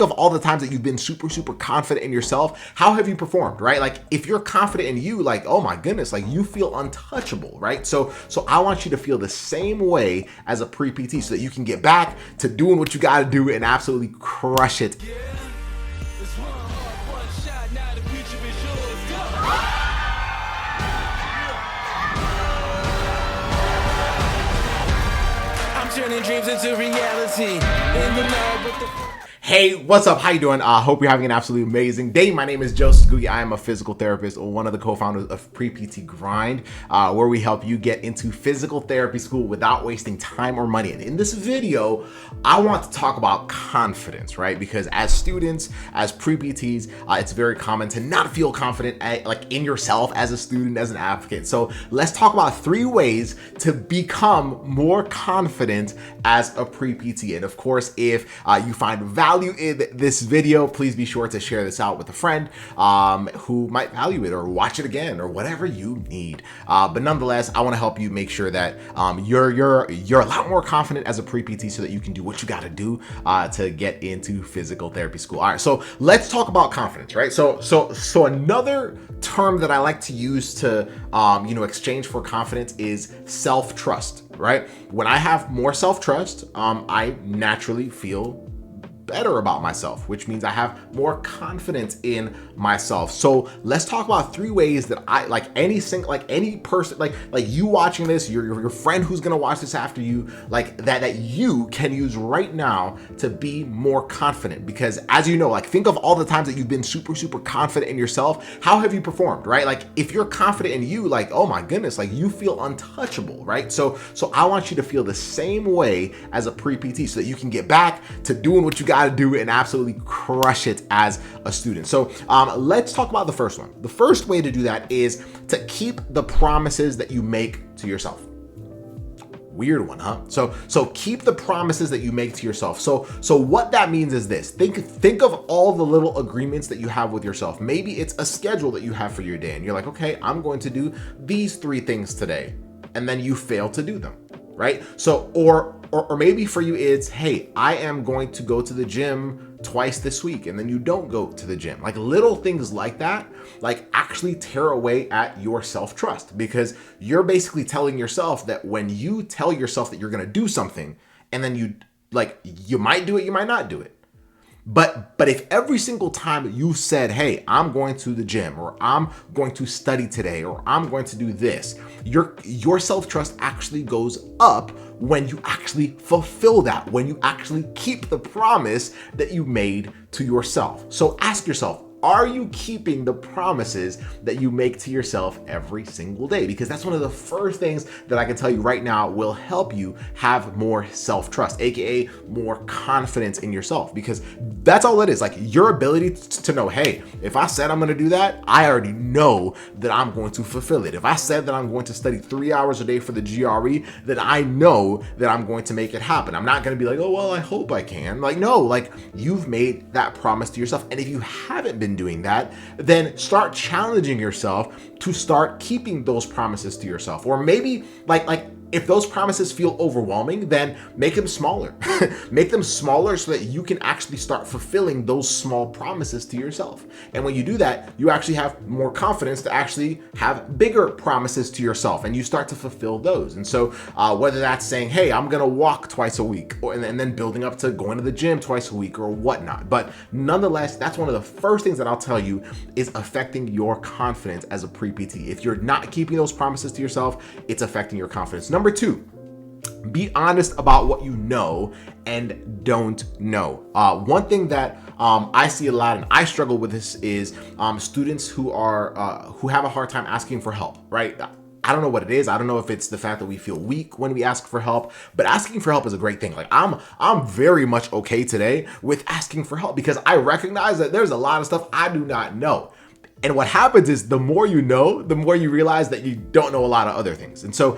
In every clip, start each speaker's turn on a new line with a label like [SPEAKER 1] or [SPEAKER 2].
[SPEAKER 1] of all the times that you've been super confident in yourself, how have you performed, right? Like if you're confident in you, like, oh my goodness, like you feel untouchable, right? So I want you to feel the same way as a pre-PT so that you can get back to doing what you got to do and absolutely crush it. I'm turning dreams into reality in the lab with the... Hey, what's up? How you doing? Hope you're having an absolutely amazing day. My name is Joseph Gugi. I am a physical therapist, one of the co-founders of Pre-PT Grind, where we help you get into physical therapy school without wasting time or money. And in this video, I want to talk about confidence, right? Because as students, as pre-PTs, it's very common to not feel confident like in yourself as a student, as an advocate. So let's talk about 3 ways to become more confident as a pre-PT. And of course, if you find value in this video, please be sure to share this out with a friend who might value it, or watch it again, or whatever you need. But nonetheless, I want to help you make sure that you're a lot more confident as a pre-PT so that you can do what you got to do to get into physical therapy school. All right, so let's talk about confidence, right? So another term that I like to use to exchange for confidence is self-trust, right? When I have more self-trust, I naturally feel better about myself, which means I have more confidence in myself. So let's talk about 3 ways that I, like any person, like you watching this, your friend who's gonna watch this after you, like that you can use right now to be more confident. Because as you know, like think of all the times that you've been super confident in yourself. How have you performed, right? Like if you're confident in you, like, oh my goodness, like you feel untouchable, right? So I want you to feel the same way as a pre-PT so that you can get back to doing what you got to do and absolutely crush it as a student. So let's talk about the first one. The first way to do that is to keep the promises that you make to yourself. Weird one, huh? So keep the promises that you make to yourself. So what that means is this. Think of all the little agreements that you have with yourself. Maybe it's a schedule that you have for your day and you're like, okay, I'm going to do these 3 things today. And then you fail to do them, right? So, or maybe for you it's, hey, I am going to go to the gym twice this week, and then you don't go to the gym. Like little things like that, like actually tear away at your self-trust, because you're basically telling yourself that when you tell yourself that you're gonna do something, and then you might do it, you might not do it. But if every single time you said, hey, I'm going to the gym, or I'm going to study today, or I'm going to do this, your self-trust actually goes up when you actually fulfill that, when you actually keep the promise that you made to yourself. So ask yourself, are you keeping the promises that you make to yourself every single day? Because that's one of the first things that I can tell you right now will help you have more self-trust, aka more confidence in yourself, because that's all it is. Like your ability to know, hey, if I said I'm going to do that, I already know that I'm going to fulfill it. If I said that I'm going to study 3 hours a day for the GRE, then I know that I'm going to make it happen. I'm not going to be like, oh, well, I hope I can. Like, no, like you've made that promise to yourself. And if you haven't been doing that, then start challenging yourself to start keeping those promises to yourself. Or maybe like if those promises feel overwhelming, then make them smaller. Make them smaller so that you can actually start fulfilling those small promises to yourself. And when you do that, you actually have more confidence to actually have bigger promises to yourself, and you start to fulfill those. And so whether that's saying, hey, I'm gonna walk twice a week, and then building up to going to the gym twice a week or whatnot. But nonetheless, that's one of the first things that I'll tell you is affecting your confidence as a pre-PT. If you're not keeping those promises to yourself, it's affecting your confidence. Number 2, be honest about what you know and don't know. One thing that I see a lot, and I struggle with this, is students who have a hard time asking for help, right? I don't know what it is. I don't know if it's the fact that we feel weak when we ask for help, but asking for help is a great thing. Like I'm very much okay today with asking for help, because I recognize that there's a lot of stuff I do not know. And what happens is the more you know, the more you realize that you don't know a lot of other things. And so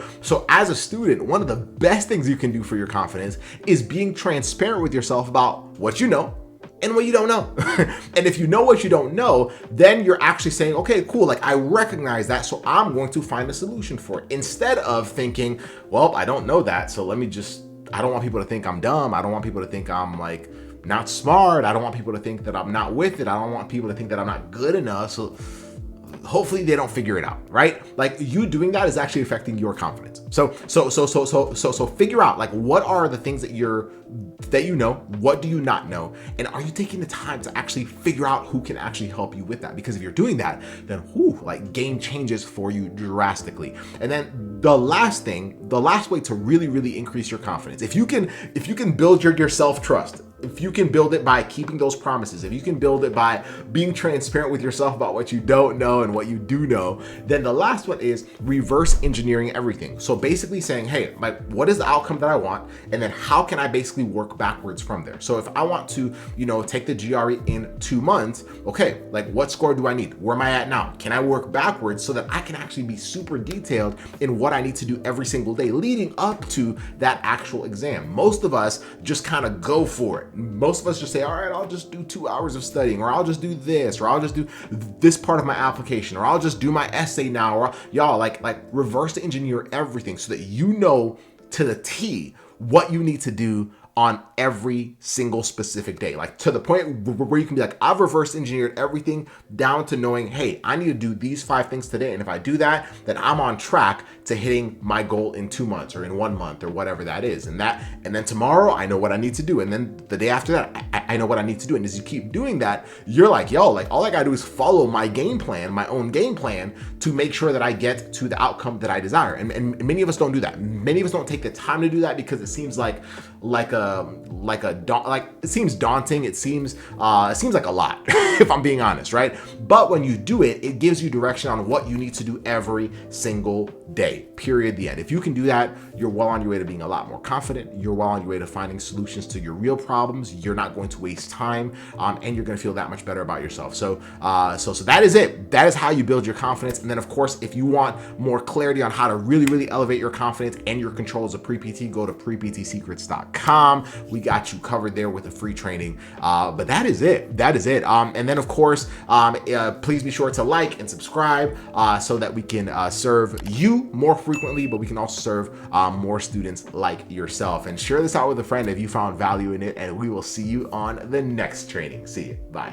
[SPEAKER 1] as a student, one of the best things you can do for your confidence is being transparent with yourself about what you know and what you don't know. And if you know what you don't know, then you're actually saying, okay, cool, like I recognize that, so I'm going to find a solution for it. Instead of thinking, well, I don't know that, so I don't want people to think I'm dumb. I don't want people to think I'm like not smart. I don't want people to think that I'm not with it. I don't want people to think that I'm not good enough. So hopefully they don't figure it out, right? Like, you doing that is actually affecting your confidence. So figure out, like, what are the things that you know, what do you not know? And are you taking the time to actually figure out who can actually help you with that? Because if you're doing that, then like, game changes for you drastically. And then the last way to really increase your confidence, if you can build your self-trust, if you can build it by keeping those promises, if you can build it by being transparent with yourself about what you don't know and what you do know, then the last one is reverse engineering everything. So basically saying, hey, like, what is the outcome that I want? And then how can I basically work backwards from there? So if I want to, take the GRE in 2 months, okay, like, what score do I need? Where am I at now? Can I work backwards so that I can actually be super detailed in what I need to do every single day leading up to that actual exam? Most of us just kind of go for it. Most of us just say, all right, I'll just do 2 hours of studying, or I'll just do this, or I'll just do this part of my application, or I'll just do my essay now, or y'all, like reverse engineer everything so that you know to the T what you need to do on every single specific day, like to the point where you can be like, I've reverse engineered everything down to knowing, hey, I need to do these 5 things today. And if I do that, then I'm on track to hitting my goal in 2 months or in 1 month or whatever that is. And then tomorrow I know what I need to do. And then the day after that, I know what I need to do. And as you keep doing that, you're like, yo, like, all I gotta do is follow my game plan, my own game plan, to make sure that I get to the outcome that I desire. And many of us don't do that. Many of us don't take the time to do that because it seems like it seems daunting. It seems like a lot, if I'm being honest, right? But when you do it, it gives you direction on what you need to do every single day, period, the end. If you can do that, you're well on your way to being a lot more confident. You're well on your way to finding solutions to your real problems. You're not going to waste time, and you're going to feel that much better about yourself. So that is it. That is how you build your confidence. And then, of course, if you want more clarity on how to really elevate your confidence and your control as a pre-PT, go to preptsecrets.com. We got you covered there with a free training. But that is it. And then, of course, please be sure to like and subscribe so that we can serve you more frequently, but we can also serve more students like yourself. And share this out with a friend if you found value in it, and we will see you on the next training. See you. Bye.